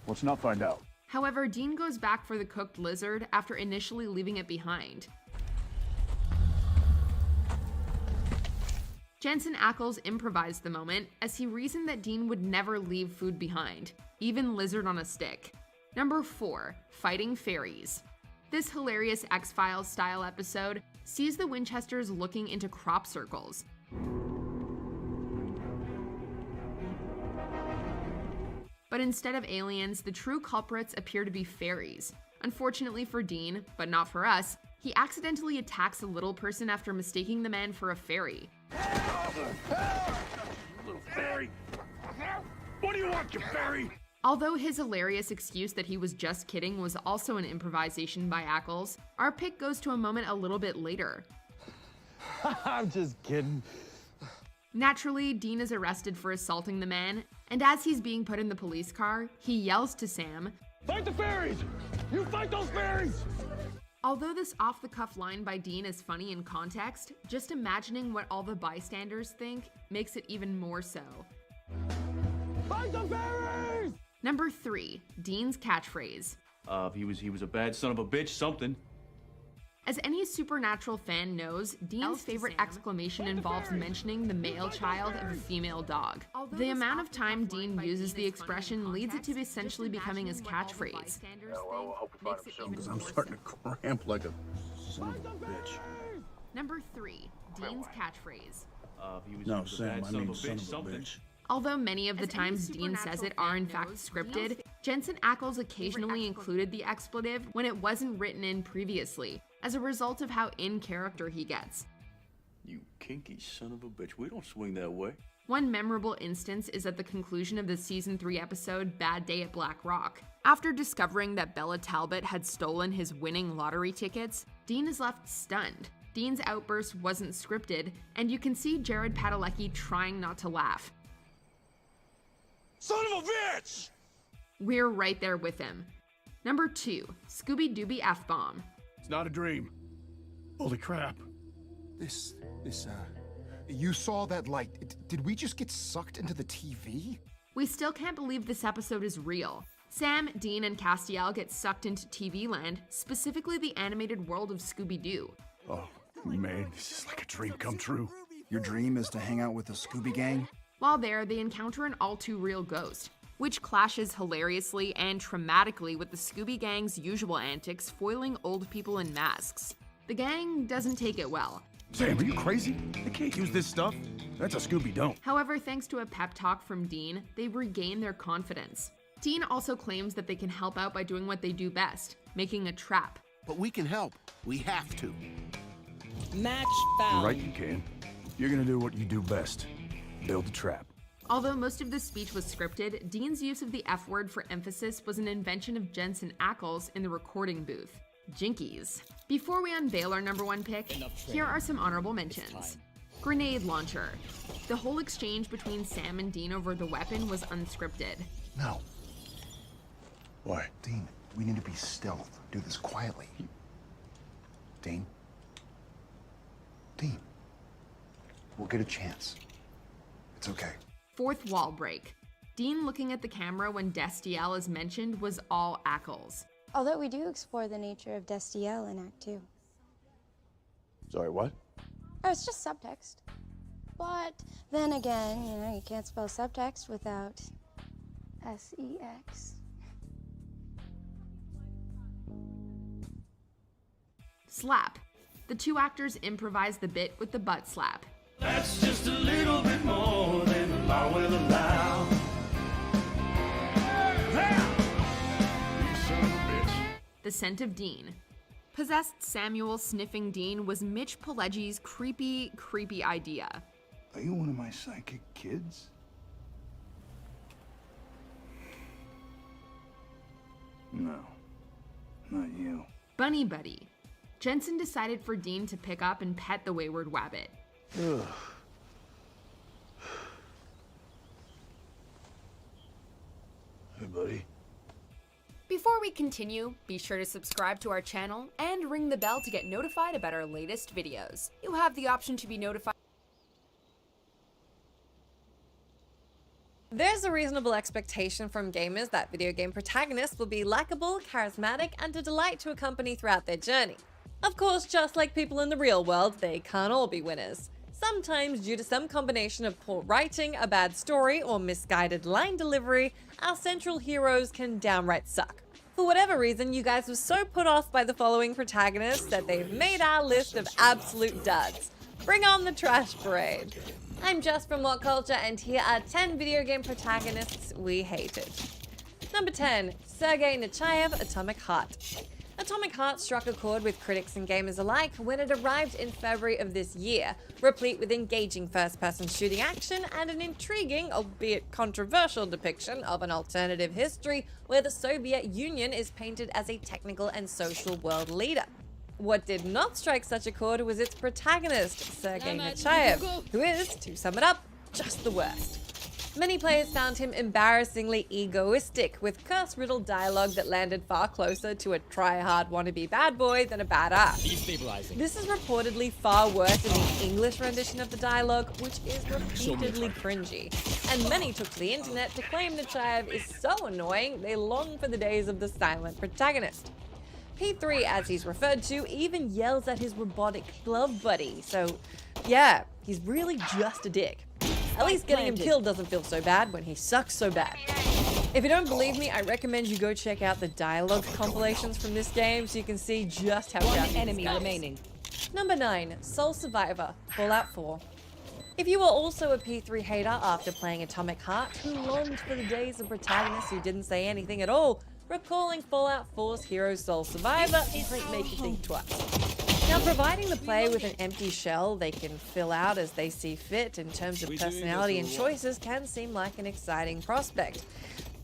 Let's not find out. However, Dean goes back for the cooked lizard after initially leaving it behind. Jensen Ackles improvised the moment as he reasoned that Dean would never leave food behind, even lizard on a stick. Number 4, Fighting Fairies. This hilarious X-Files style episode sees the Winchesters looking into crop circles. But instead of aliens, the true culprits appear to be fairies. Unfortunately for Dean, but not for us, he accidentally attacks a little person after mistaking the man for a fairy. Little fairy! What do you want, you fairy? Although his hilarious excuse that he was just kidding was also an improvisation by Ackles, our pick goes to a moment a little bit later. I'm just kidding. Naturally, Dean is arrested for assaulting the man, and as he's being put in the police car, he yells to Sam, Fight the fairies! You fight those fairies! Although this off-the-cuff line by Dean is funny in context, just imagining what all the bystanders think makes it even more so. Fight the fairies! Number 3, Dean's catchphrase. He was a bad son of a bitch, something. As any Supernatural fan knows, Dean's favorite exclamation involves mentioning the male child of a female dog. The amount of time Dean uses the expression leads it to essentially becoming his catchphrase. Because I'm starting to cramp like a son of a bitch. Number 3, Dean's catchphrase. No, Sam, I mean son of a bitch. Although many of the times Dean says it are in fact scripted, Jensen Ackles occasionally included the expletive when it wasn't written in previously, as a result of how in character he gets. You kinky son of a bitch, we don't swing that way. One memorable instance is at the conclusion of the season 3 episode Bad Day at Black Rock. After discovering that Bella Talbot had stolen his winning lottery tickets, Dean is left stunned. Dean's outburst wasn't scripted, and you can see Jared Padalecki trying not to laugh. Son of a bitch! We're right there with him. Number 2, Scooby-Dooby F-bomb. It's not a dream. Holy crap. You saw that light. Did we just get sucked into the TV? We still can't believe this episode is real. Sam, Dean, and Castiel get sucked into TV land, specifically the animated world of Scooby-Doo. Oh, man, this is like a dream come true. Your dream is to hang out with the Scooby Gang? While there, they encounter an all-too-real ghost, which clashes hilariously and traumatically with the Scooby Gang's usual antics foiling old people in masks. The gang doesn't take it well. Sam, are you crazy? They can't use this stuff. That's a Scooby don't. However, thanks to a pep talk from Dean, they regain their confidence. Dean also claims that they can help out by doing what they do best, making a trap. But we can help. We have to. Match found. Right, you can. You're gonna do what you do best. Build a trap. Although most of the speech was scripted, Dean's use of the F word for emphasis was an invention of Jensen Ackles in the recording booth. Jinkies. Before we unveil our number 1 pick, here are some honorable mentions. Grenade launcher. The whole exchange between Sam and Dean over the weapon was unscripted. No. Why? Dean, we need to be stealth. Do this quietly. Dean? Dean. We'll get a chance. It's okay. Fourth wall break. Dean looking at the camera when Destiel is mentioned was all Ackles. Although we do explore the nature of Destiel in Act 2. Sorry, what? Oh, it's just subtext. But then again, you can't spell subtext without S-E-X. Slap. The two actors improvise the bit with the butt slap. That's just a little bit more than the law will allow. You son of a bitch. The scent of Dean. Possessed Samuel sniffing Dean was Mitch Pileggi's creepy idea. Are you one of my psychic kids? No, not you. Bunny Buddy. Jensen decided for Dean to pick up and pet the wayward wabbit. Ugh. Hey, buddy. Before we continue, be sure to subscribe to our channel and ring the bell to get notified about our latest videos. You have the option to be notified There's a reasonable expectation from gamers that video game protagonists will be likable, charismatic, and a delight to accompany throughout their journey. Of course, just like people in the real world, they can't all be winners. Sometimes, due to some combination of poor writing, a bad story, or misguided line delivery, our central heroes can downright suck. For whatever reason, you guys were so put off by the following protagonists that they've made our list of absolute duds. Bring on the trash parade. I'm Jess from What Culture, and here are 10 video game protagonists we hated. Number 10, Sergei Nechayev, Atomic Heart. Atomic Heart struck a chord with critics and gamers alike when it arrived in February of this year, replete with engaging first-person shooting action and an intriguing, albeit controversial depiction of an alternative history where the Soviet Union is painted as a technical and social world leader. What did not strike such a chord was its protagonist, Sergei Nechayev, who is, to sum it up, just the worst. Many players found him embarrassingly egoistic, with curse-riddled dialogue that landed far closer to a try-hard wannabe bad boy than a badass. Destabilizing. This is reportedly far worse in the English rendition of the dialogue, which is repeatedly cringy. And many took to the internet to claim Nechayev is so annoying they long for the days of the silent protagonist. P3, as he's referred to, even yells at his robotic glove buddy, so yeah, he's really just a dick. At least getting him killed doesn't feel so bad when he sucks so bad. If you don't believe me, I recommend you go check out the dialogue compilations from this game so you can see just how One crafty enemy this guy is. remaining. Number 9, Soul Survivor, Fallout 4. If you were also a P3 hater after playing Atomic Heart, who longed for the days of protagonists who didn't say anything at all, recalling Fallout 4's hero Soul Survivor might make you think twice. Now, providing the player with an empty shell they can fill out as they see fit in terms of personality and choices can seem like an exciting prospect.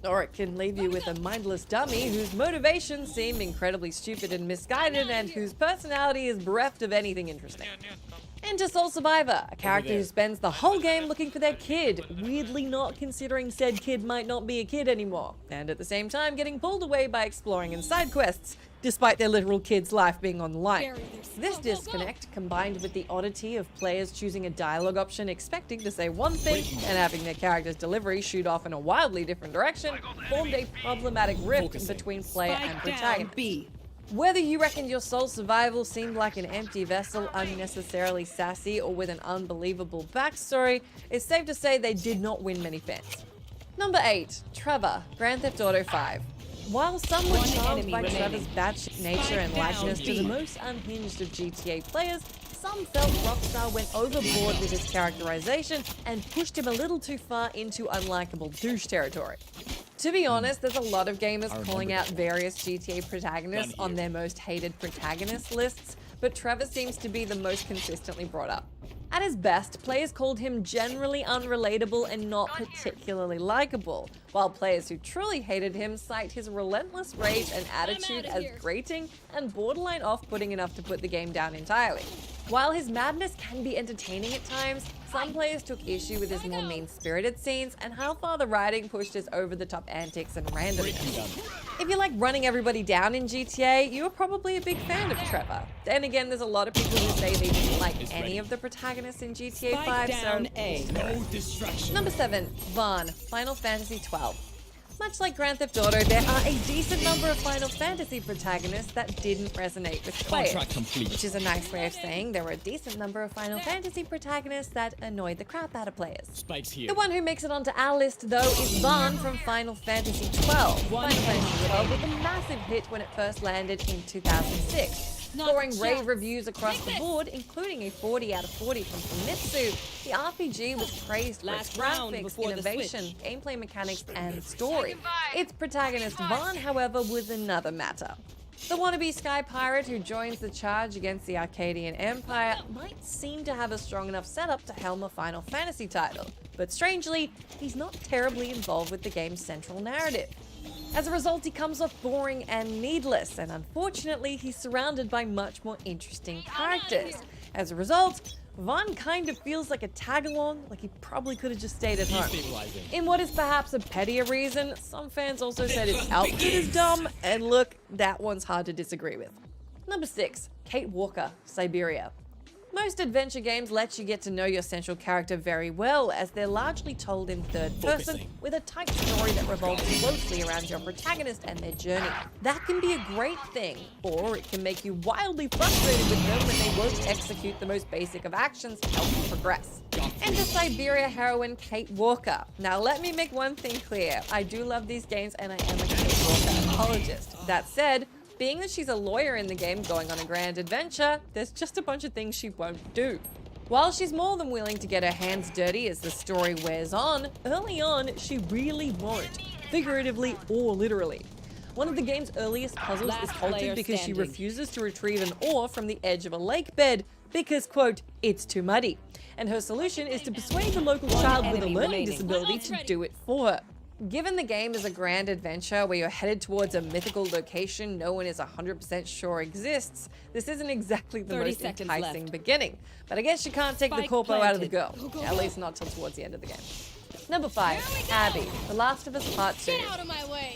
Or it can leave you with a mindless dummy whose motivations seem incredibly stupid and misguided and whose personality is bereft of anything interesting. Enter Soul Survivor, a character who spends the whole game looking for their kid, weirdly not considering said kid might not be a kid anymore, and at the same time getting pulled away by exploring and side quests, despite their literal kid's life being on the line. This disconnect, combined with the oddity of players choosing a dialogue option expecting to say one thing and having their character's delivery shoot off in a wildly different direction, formed a problematic rift between player and protagonist. Whether you reckon your Soul Survival seemed like an empty vessel, unnecessarily sassy, or with an unbelievable backstory, it's safe to say they did not win many fans. Number 8, Trevor, Grand Theft Auto 5. While some were charmed by Trevor's batshit nature and likeness to the most unhinged of GTA players, some felt Rockstar went overboard with his characterization and pushed him a little too far into unlikable douche territory. To be honest, there's a lot of gamers calling out various GTA protagonists on their most hated protagonist lists, but Trevor seems to be the most consistently brought up. At his best, players called him generally unrelatable and not particularly likable, while players who truly hated him cite his relentless rage and attitude as grating and borderline off-putting enough to put the game down entirely. While his madness can be entertaining at times, some players took issue with his more mean-spirited scenes and how far the writing pushed his over-the-top antics and randomness. If you like running everybody down in GTA, you're probably a big fan of Trevor. Then again, there's a lot of people who say they didn't like any of the protagonists in GTA 5, so... Number 7, Vaughn, Final Fantasy 12. Much like Grand Theft Auto, there are a decent number of Final Fantasy protagonists that didn't resonate with players. Which is a nice way of saying there were a decent number of Final Fantasy protagonists that annoyed the crap out of players. The one who makes it onto our list, though, is Vaughn from Final Fantasy 12. Final Fantasy 12 was a massive hit when it first landed in 2006. Scoring rave reviews across the board, including a 40 out of 40 from Famitsu, the RPG was praised for its graphics, innovation, gameplay mechanics, and story. Its protagonist, Vaughn, however, was another matter. The wannabe sky pirate who joins the charge against the Arcadian Empire might seem to have a strong enough setup to helm a Final Fantasy title, but strangely, he's not terribly involved with the game's central narrative. As a result, he comes off boring and needless, and unfortunately, he's surrounded by much more interesting characters. As a result, Vaughn kind of feels like a tag-along, like he probably could have just stayed at home. In what is perhaps a pettier reason, some fans also said his outfit is dumb, and look, that one's hard to disagree with. Number 6, Kate Walker, Siberia. Most adventure games let you get to know your central character very well, as they're largely told in third person, with a tight story that revolves closely around your protagonist and their journey. That can be a great thing, or it can make you wildly frustrated with them when they won't execute the most basic of actions to help you progress. Enter Siberia heroine Kate Walker. Now let me make one thing clear, I do love these games and I am a Kate Walker apologist. That said, being that she's a lawyer in the game going on a grand adventure, there's just a bunch of things she won't do. While she's more than willing to get her hands dirty as the story wears on, early on she really won't, figuratively or literally. One of the game's earliest puzzles is halted because she refuses to retrieve an ore from the edge of a lake bed because, quote, it's too muddy. And her solution is to persuade the local child with a learning disability to do it for her. Given the game is a grand adventure where you're headed towards a mythical location no one is 100% sure exists, this isn't exactly the most enticing beginning. But I guess you can't take the corpo out of the girl, at least not till towards the end of the game. Number 5, Abby, The Last of Us Part 2.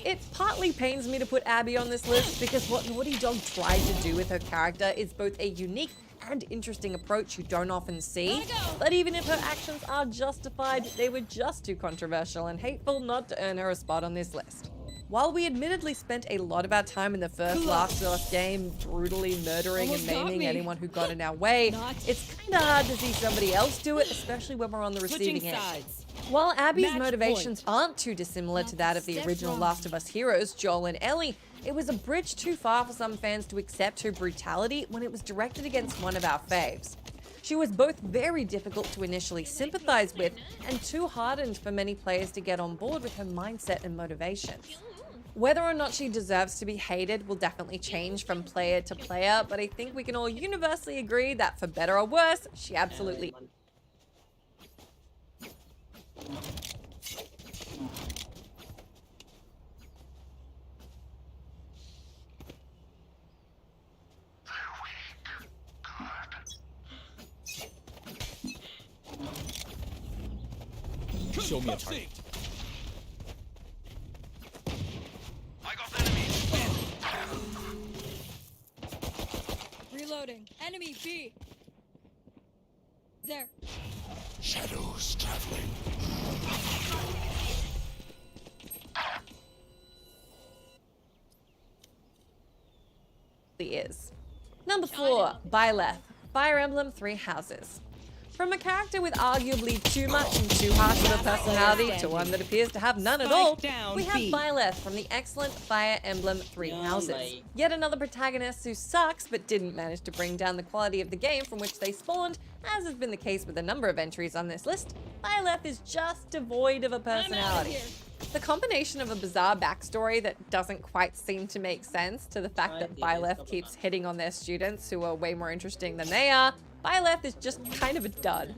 It partly pains me to put Abby on this list because what Naughty Dog tried to do with her character is both a unique and interesting approach you don't often see, but even if her actions are justified, they were just too controversial and hateful not to earn her a spot on this list. While we admittedly spent a lot of our time in the first Last of Us game brutally murdering and maiming anyone who got in our way, it's kinda hard to see somebody else do it, especially when we're on the receiving end. While Abby's motivations aren't too dissimilar to that of the original Last of Us heroes, Joel and Ellie, it was a bridge too far for some fans to accept her brutality when it was directed against one of our faves. She was both very difficult to initially sympathize with and too hardened for many players to get on board with her mindset and motivations. Whether or not she deserves to be hated will definitely change from player to player, but I think we can all universally agree that for better or worse, she absolutely Show me a target. I got enemies. Reloading. Enemy B. There. Shadows traveling. is. Number 4, Byleth, Fire Emblem 3 Houses. From a character with arguably too much and too harsh of a personality to one that appears to have none at all, we have Byleth from the excellent Fire Emblem 3 Houses. Yet another protagonist who sucks but didn't manage to bring down the quality of the game from which they spawned, as has been the case with a number of entries on this list. Byleth is just devoid of a personality. The combination of a bizarre backstory that doesn't quite seem to make sense to the fact that Byleth keeps hitting on their students who are way more interesting than they are, Byleth is just kind of a dud.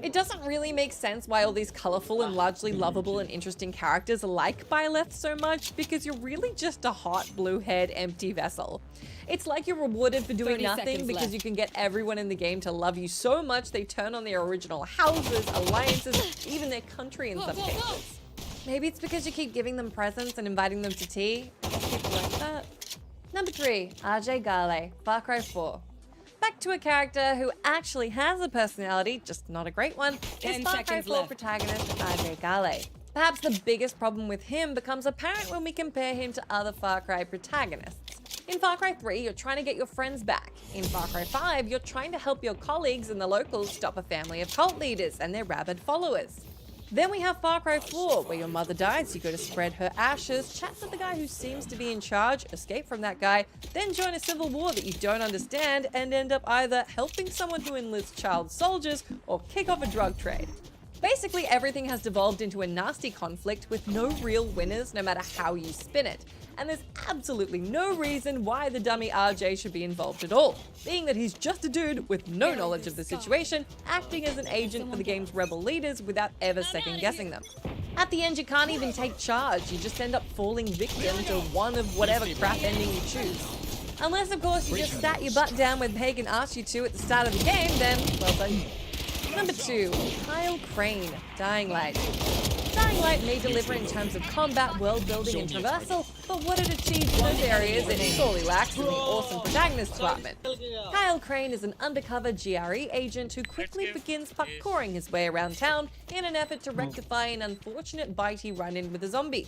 It doesn't really make sense why all these colorful and largely lovable and interesting characters like Byleth so much, because you're really just a hot, blue-haired, empty vessel. It's like you're rewarded for doing nothing because you can get everyone in the game to love you so much they turn on their original houses, alliances, even their country in some cases. Maybe it's because you keep giving them presents and inviting them to tea. People like that. Number 3, RJ Gale, Far Cry 4. Back to a character who actually has a personality, just not a great one, is Far Cry 4 protagonist RJ Gale. Perhaps the biggest problem with him becomes apparent when we compare him to other Far Cry protagonists. In Far Cry 3, you're trying to get your friends back. In Far Cry 5, you're trying to help your colleagues and the locals stop a family of cult leaders and their rabid followers. Then we have Far Cry 4, where your mother dies, you go to spread her ashes, chat with the guy who seems to be in charge, escape from that guy, then join a civil war that you don't understand, and end up either helping someone who enlists child soldiers or kick off a drug trade. Basically, everything has devolved into a nasty conflict with no real winners no matter how you spin it. And there's absolutely no reason why the dummy RJ should be involved at all, being that he's just a dude with no knowledge of the situation, acting as an agent for the game's rebel leaders without ever second-guessing them. At the end, you can't even take charge, you just end up falling victim to one of whatever crap ending you choose. Unless, of course, you just sat your butt down when Pagan asked you to at the start of the game, then, well done. Number 2, Kyle Crane, Dying Light. Dying Light may deliver in terms of combat, world building, and traversal, but what it achieves in those areas it sorely lacks in the awesome protagonist department. Kyle Crane is an undercover GRE agent who quickly begins parkouring his way around town in an effort to rectify an unfortunate bitey run-in with a zombie.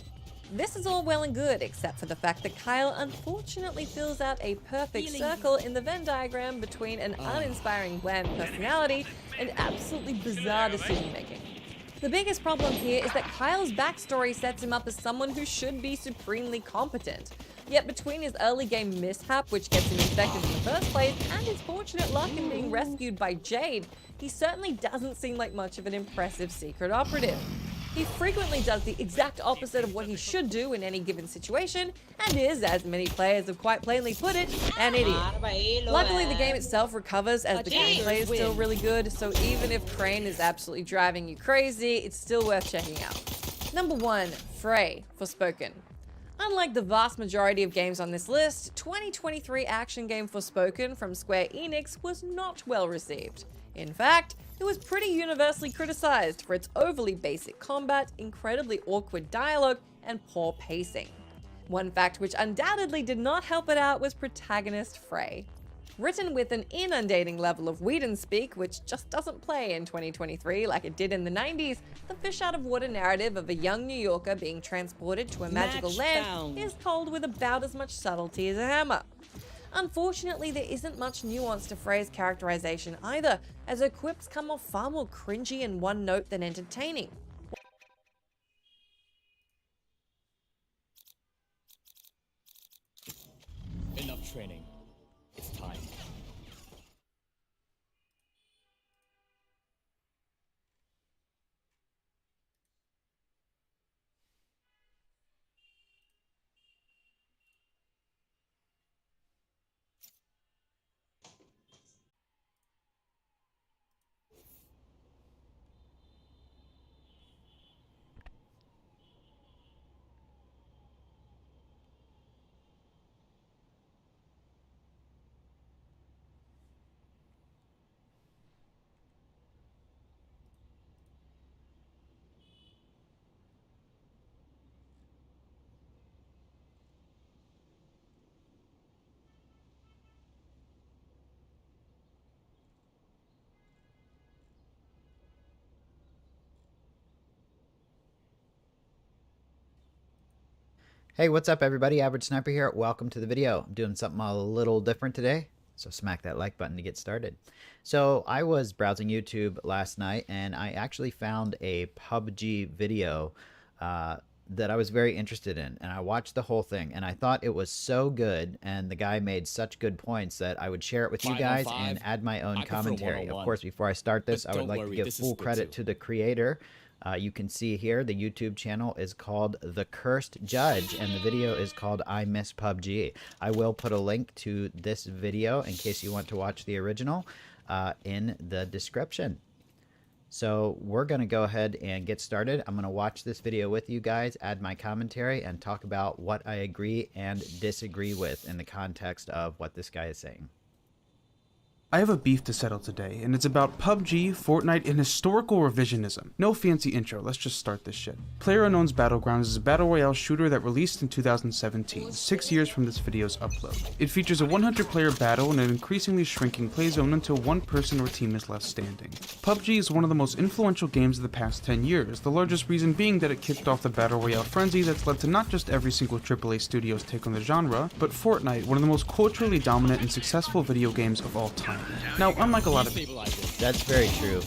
This is all well and good, except for the fact that Kyle unfortunately fills out a perfect circle in the Venn diagram between an uninspiring bland personality and absolutely bizarre decision-making. The biggest problem here is that Kyle's backstory sets him up as someone who should be supremely competent. Yet between his early game mishap, which gets him infected in the first place, and his fortunate luck in being rescued by Jade, he certainly doesn't seem like much of an impressive secret operative. He frequently does the exact opposite of what he should do in any given situation, and is, as many players have quite plainly put it, an idiot. Luckily, the game itself recovers as the gameplay is still really good, so even if Crane is absolutely driving you crazy, it's still worth checking out. Number 1, Frey, Forspoken. Unlike the vast majority of games on this list, 2023 action game Forspoken from Square Enix was not well received. In fact, it was pretty universally criticized for its overly basic combat, incredibly awkward dialogue, and poor pacing. One fact which undoubtedly did not help it out was protagonist Frey. Written with an inundating level of Whedon speak, which just doesn't play in 2023 like it did in the 90s, the fish out of water narrative of a young New Yorker being transported to a magical land is told with about as much subtlety as a hammer. Unfortunately, there isn't much nuance to Frey's characterization either, as her quips come off far more cringy and one-note than entertaining. Enough training. It's time. Hey, what's up everybody? Average Sniper here. Welcome to the video. I'm doing something a little different today, so smack that like button to get started. So I was browsing YouTube last night and I actually found a PUBG video that I was very interested in, and I watched the whole thing and I thought it was so good and the guy made such good points that I would share it with you guys and add my own commentary. Of course, before I start this, I would like to give full credit to the creator. You can see here the YouTube channel is called The Cursed Judge and the video is called I Miss PUBG. I will put a link to this video in case you want to watch the original in the description. So we're going to go ahead and get started. I'm going to watch this video with you guys, add my commentary, and talk about what I agree and disagree with in the context of what this guy is saying. I have a beef to settle today, and it's about PUBG, Fortnite, and historical revisionism. No fancy intro, let's just start this shit. PlayerUnknown's Battlegrounds is a battle royale shooter that released in 2017, 6 years from this video's upload. It features a 100-player battle and an increasingly shrinking play zone until one person or team is left standing. PUBG is one of the most influential games of the past 10 years, the largest reason being that it kicked off the battle royale frenzy that's led to not just every single AAA studio's take on the genre, but Fortnite, one of the most culturally dominant and successful video games of all time. Now, unlike a lot of people, that's very true.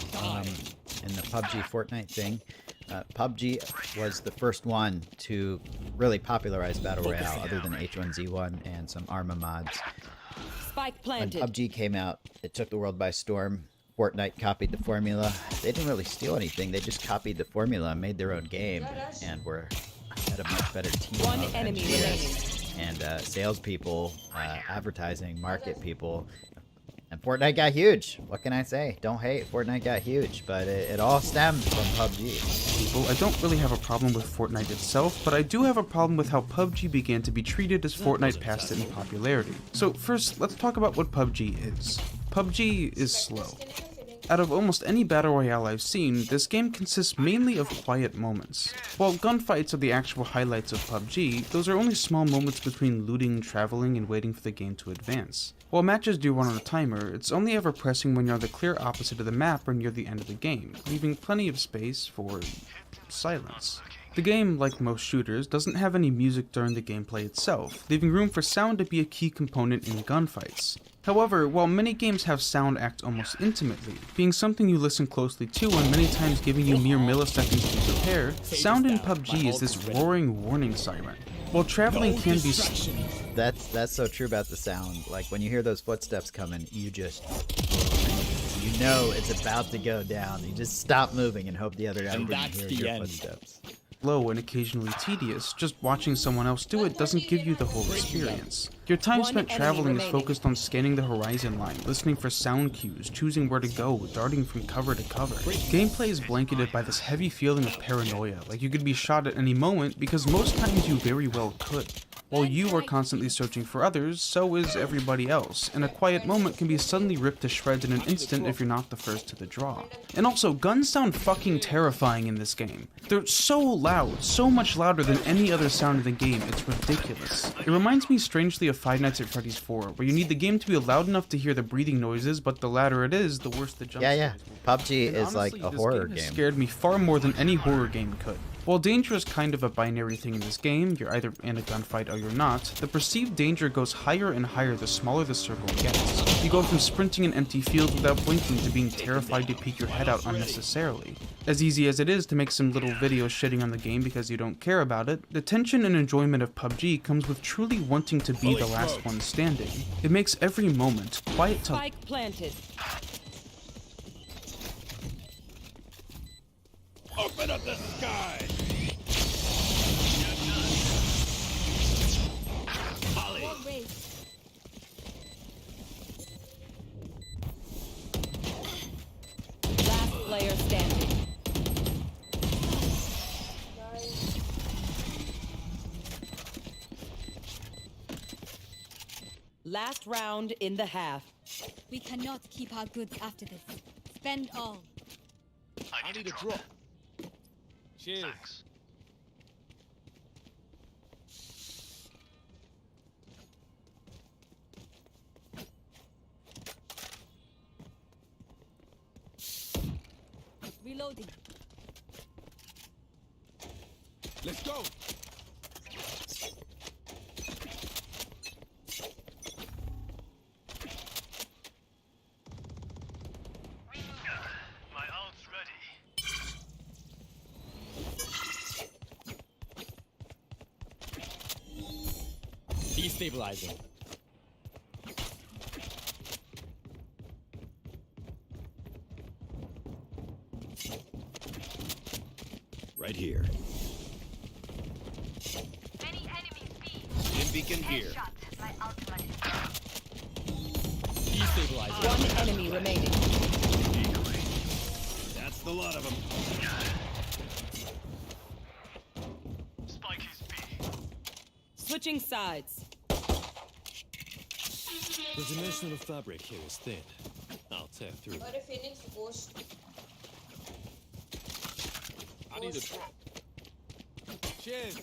In the PUBG Fortnite thing, PUBG was the first one to really popularize Battle Royale, other than H1Z1 and some Arma mods. Spike planted. When PUBG came out, it took the world by storm. Fortnite copied the formula. They didn't really steal anything, they just copied the formula and made their own game, and had a much better team One of enemy engineers and salespeople, advertising, market people. And Fortnite got huge. What can I say? Don't hate. Fortnite got huge, but it all stemmed from PUBG. I don't really have a problem with Fortnite itself, but I do have a problem with how PUBG began to be treated as Fortnite passed it in popularity. So first, let's talk about what PUBG is. PUBG is slow. Out of almost any battle royale I've seen, this game consists mainly of quiet moments. While gunfights are the actual highlights of PUBG, those are only small moments between looting, traveling, and waiting for the game to advance. While matches do run on a timer, it's only ever pressing when you're on the clear opposite of the map or near the end of the game, leaving plenty of space for silence. The game, like most shooters, doesn't have any music during the gameplay itself, leaving room for sound to be a key component in gunfights. However, while many games have sound act almost intimately, being something you listen closely to and many times giving you mere milliseconds to prepare, sound in PUBG is this roaring warning siren. While traveling can be... That's so true about the sound. Like, when you hear those footsteps coming, you know it's about to go down. You just stop moving and hope the other guy didn't hear your footsteps. Low and occasionally tedious, just watching someone else do it doesn't give you the whole experience. Your time spent traveling is focused on scanning the horizon line, listening for sound cues, choosing where to go, darting from cover to cover. Gameplay is blanketed by this heavy feeling of paranoia, like you could be shot at any moment, because most times you very well could. While you are constantly searching for others, so is everybody else, and a quiet moment can be suddenly ripped to shreds in an instant if you're not the first to the draw. And also, guns sound fucking terrifying in this game. They're so loud, so much louder than any other sound in the game, it's ridiculous. It reminds me strangely of Five Nights at Freddy's 4, where you need the game to be loud enough to hear the breathing noises, but the louder it is, the worse the jump scares will be. PUBG is honestly, like a horror this game. Has scared me far more than any horror game could. While danger is kind of a binary thing in this game, you're either in a gunfight or you're not, the perceived danger goes higher and higher the smaller the circle gets. You go from sprinting in empty fields without blinking to being terrified to peek your head out unnecessarily. As easy as it is to make some little video shitting on the game because you don't care about it, the tension and enjoyment of PUBG comes with truly wanting to be the last one standing. It makes every moment quiet to... Spike planted. Open up the sky! Last player standing. Last round in the half. We cannot keep our goods after this. Spend all. I need a drop. Cheers. Thanks. Reloading. Let's go! My ult's ready. Destabilizing. Right here. Any enemies B. In beacon here. My ultimate is Destabilizing. One enemy remaining. That's the lot of them. Spike is B. Switching sides. The dimensional fabric here is thin. I'll tear through. I need a drop. Cheers!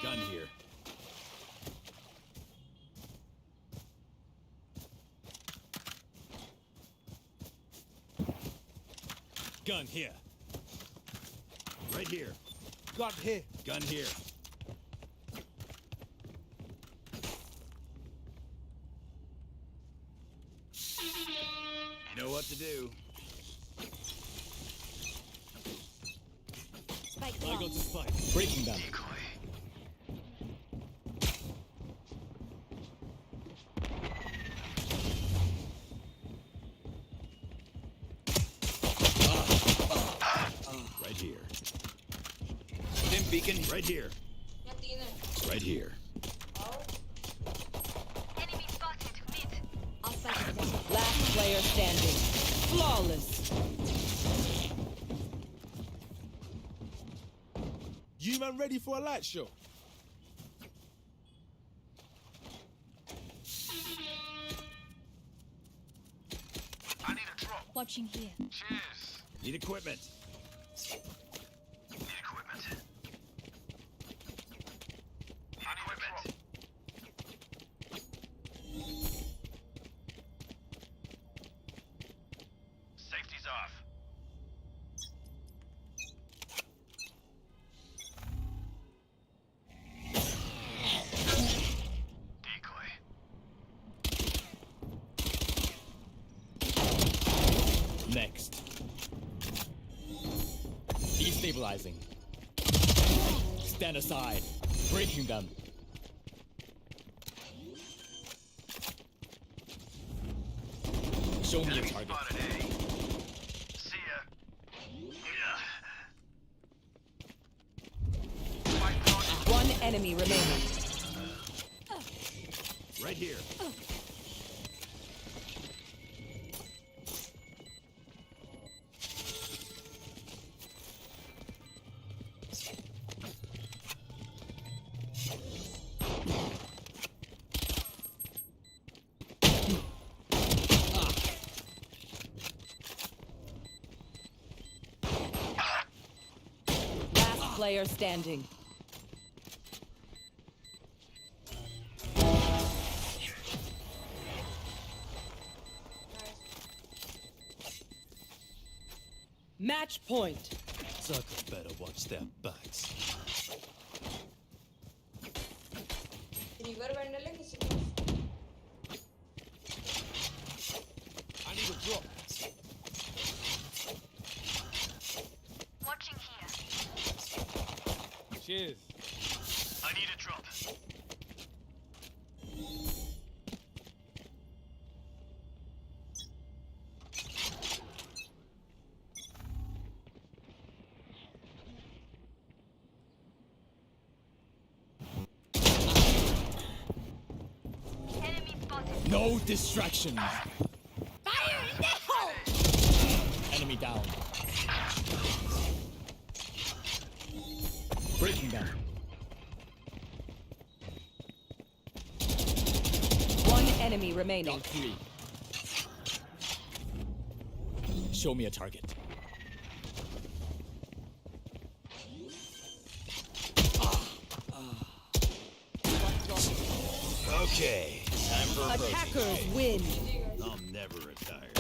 Gun here. Gun here. Right here. Gun here. Gun here. You know what to do. Spike I got down. the spike. Breaking them. Right here. Dim beacon right here. Right here. Enemy spotted mid. I'll spike it down. Last player standing. Flawless. You man ready for a light show? Watching here. Cheers. Need equipment. Need equipment. Need equipment. Safety's off. Decoy. Next. Destabilizing. Stand aside. Breaking them. Show me a target. Spotted A. See ya. One enemy remaining. Right here. Last player standing. Match point. Suckers better watch their backs. I need a drop. Watching here. Cheers. I need a drop. Enemy spotted. No distractions. Fire in the hole! Enemy down. Breaking them. One enemy remaining. Got 3. Show me a target. Okay, time for a protein. Attackers win. I'll never retire.